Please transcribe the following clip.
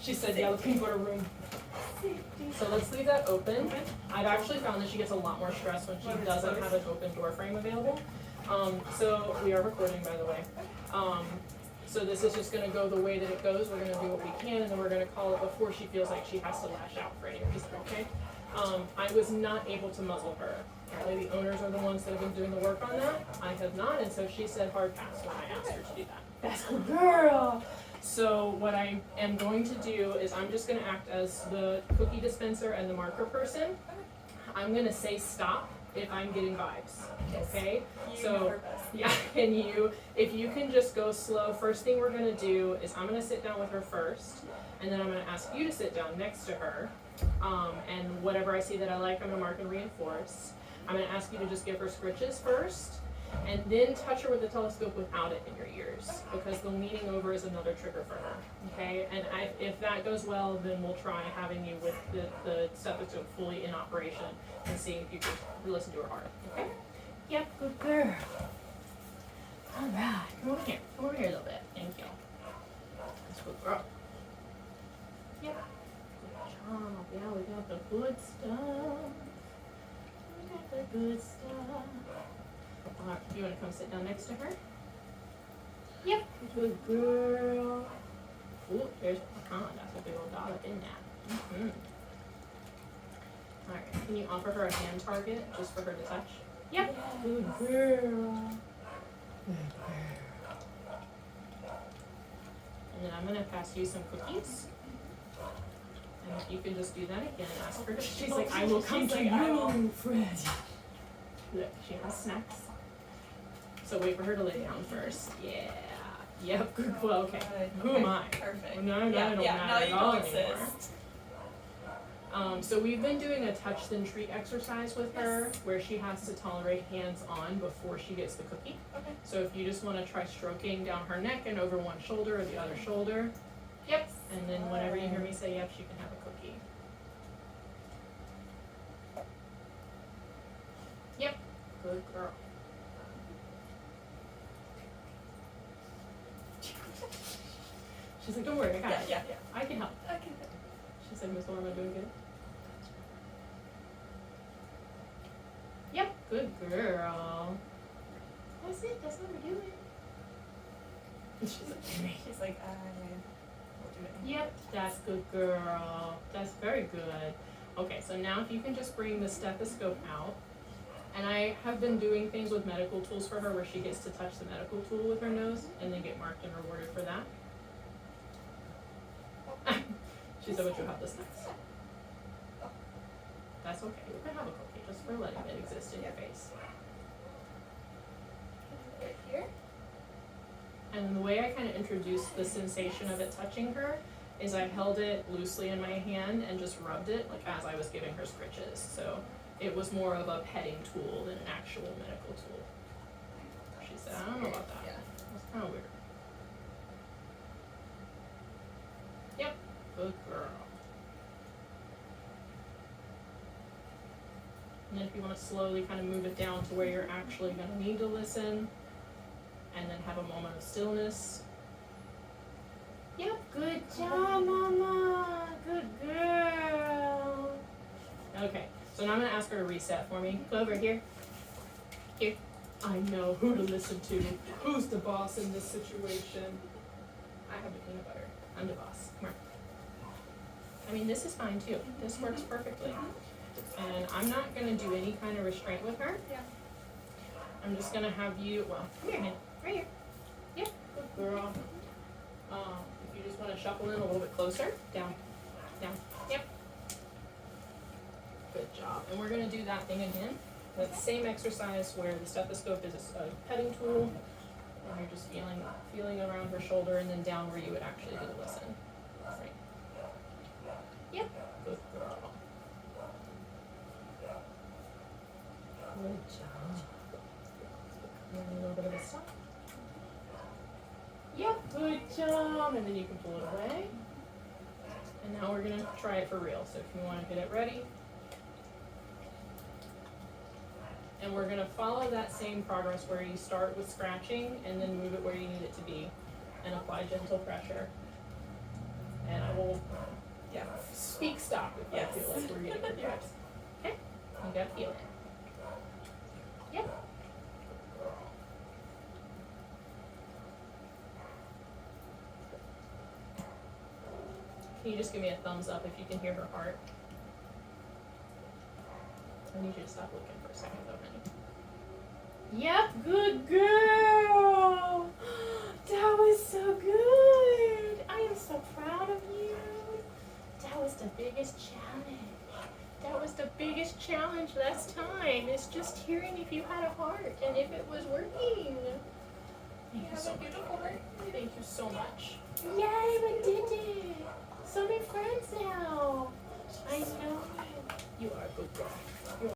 She said, yeah, let's go to a room. So let's leave that open. I've actually found that she gets a lot more stress when she doesn't have an open door frame available. So we are recording, by the way. So this is just gonna go the way that it goes. We're gonna do what we can, and then we're gonna call it before she feels like she has to lash out for any reason, okay? I was not able to muzzle her. Apparently the owners are the ones that have been doing the work on that. I have not, and so she said hard pass when I asked her to do that. That's good girl! So what I am going to do is I'm just gonna act as the cookie dispenser and the marker person. I'm gonna say stop if I'm getting vibes, okay? So, yeah, if you can just go slow, first thing we're gonna do is I'm gonna sit down with her first, and then I'm gonna ask you to sit down next to her, and whatever I see that I like, I'm gonna mark and reinforce. I'm gonna ask you to just give her scritches first, and then touch her with the telescope without it in your ears, because the leaning over is another trigger for her, okay? And if that goes well, then we'll try having you with the stethoscope fully in operation and seeing if you can listen to her heart, okay? Yep, good girl. All right, come over here a little bit, thank you. That's good girl. Yeah, good job, yeah, we got the good stuff. We got the good stuff. Alright, you want to come sit down next to her? Yep, good girl. Ooh, there's that's a big old dollop in that. Alright, can you offer her a hand target just for her to touch? Yep, good girl. Good girl. And then I'm going to pass you some cookies. And if you can just do that again and ask her to, she's like, I will come to you, Fred. Look, she has snacks. So wait for her to lay down first. Yeah. Yep, good. Well, okay. Who am I? Perfect. No, I don't matter at all anymore. Exist. So we've been doing a touch then treat exercise with her where she has to tolerate hands-on before she gets the cookie. Okay. So if you just want to try stroking down her neck and over one shoulder or the other shoulder. Yep. And then whenever you hear me say yep, she can have a cookie. Yep. Good girl. She's like, don't worry, I got it. Yeah. I can help. Okay. She said, Miss Norma, doing good? Yep, good girl. That's it, that's what we're doing. She's like, we'll do it. Yep, that's good girl. That's very good. Okay, so now if you can just bring the stethoscope out. And I have been doing things with medical tools for her where she gets to touch the medical tool with her nose and then get marked and rewarded for that. She said, but you'll have this next. That's okay. You can have a cookie just for letting it exist in your face. Right here. And the way I kind of introduced the sensation of it touching her is I held it loosely in my hand and just rubbed it like as I was giving her scritches. So it was more of a petting tool than an actual medical tool. She said, I don't know about that. Yeah. That's kind of weird. Yep, good girl. And then if you want to slowly kind of move it down to where you're actually going to need to listen, and then have a moment of stillness. Yep, good job, Mama. Good girl. Okay, so now I'm going to ask her to reset for me. Clover, here. Here. I know who to listen to. Who's the boss in this situation? I have the peanut butter. I'm the boss. Come on. I mean, this is fine too. This works perfectly. And I'm not going to do any kind of restraint with her. Yeah. I'm just going to have you, well, come here, man. Right here. Yep, good girl. If you just want to shuffle in a little bit closer. Down. Down. Yep. Good job. And we're going to do that thing again. The same exercise where the stethoscope is a petting tool. And you're just feeling around her shoulder and then down where you would actually do the listen. Right. Yep. Good girl. Good job. And a little bit of a stop. Yep, good job. And then you can pull it away. And now we're going to try it for real. So if you want to get it ready. And we're going to follow that same progress where you start with scratching and then move it where you need it to be and apply gentle pressure. And I will Yeah. speak stop if Yes. I feel like we're getting too close. Okay? You gotta feel it. Yep. Can you just give me a thumbs up if you can hear her heart? I need you to stop looking for a second though, honey. Yep, good girl. That was so good. I am so proud of you. That was the biggest challenge. That was the biggest challenge last time. It's just hearing if you had a heart and if it was working. Thank you so much. Beautiful heart. Thank you so much. Yay, we did it. So many friends now. I know. You are a good girl.